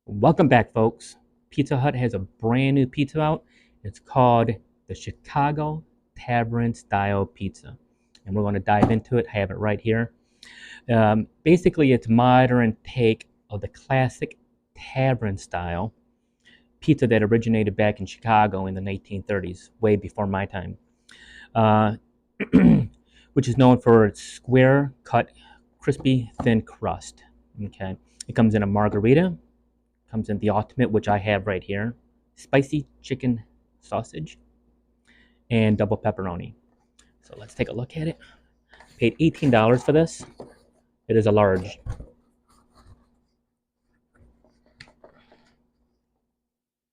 Welcome back, folks. Pizza Hut has a brand new pizza out. It's called the Chicago Tavern Style Pizza. And we're going to dive into it. I have it right here. Basically, it's modern take of the classic tavern style pizza that originated back in Chicago in the 1930s, way before my time, uh, which is known for its square cut, crispy, thin crust. Okay, it comes in a margarita, comes in the ultimate, which I have right here, spicy chicken sausage and double pepperoni. So let's take a look at it. Paid $18 for this. It is a large.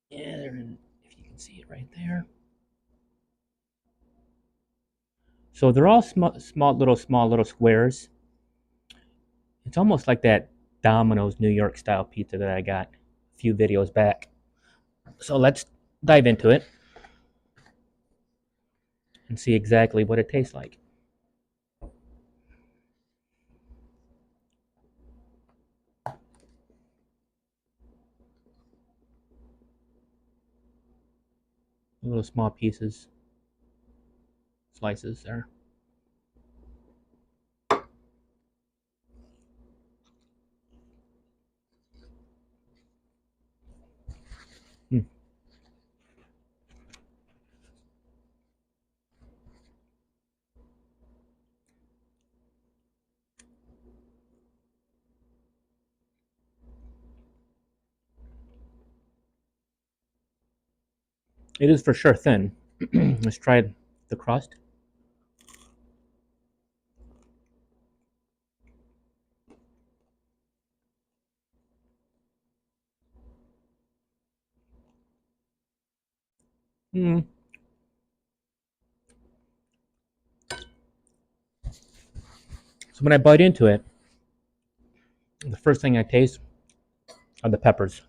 Yeah, if you can see it right there. So they're all small little squares. It's almost like that Domino's New York style pizza that I got a few videos back. So let's dive into it and see exactly what it tastes like. Little small pieces, slices there. Hmm. It is for sure thin. Let's try the crust. Mm. So when I bite into it, the first thing I taste are the peppers.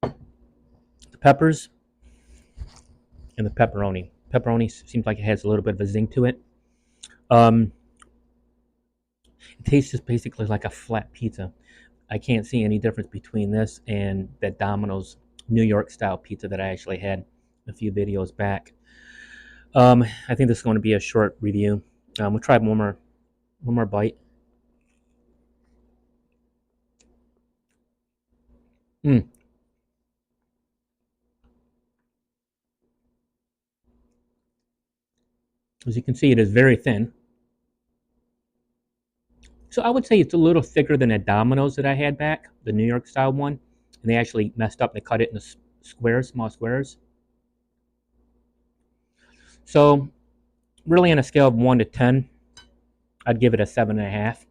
The peppers and the pepperoni. Pepperoni seems like it has a little bit of a zing to it. Um, it tastes just basically like a flat pizza. I can't see any difference between this and that Domino's New York style pizza that I actually had a few videos back. I think this is going to be a short review. We'll try one more bite. Mm. As you can see, it is very thin. So I would say it's a little thicker than a Domino's that I had back, the New York style one. And they actually messed up. They cut it into squares, small squares. So really, on a scale of 1 to 10, I'd give it a 7.5.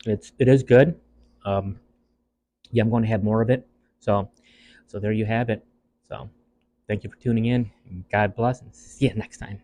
It is good. Um, yeah, I'm going to have more of it. So there you have it. So thank you for tuning in. God bless, and see you next time.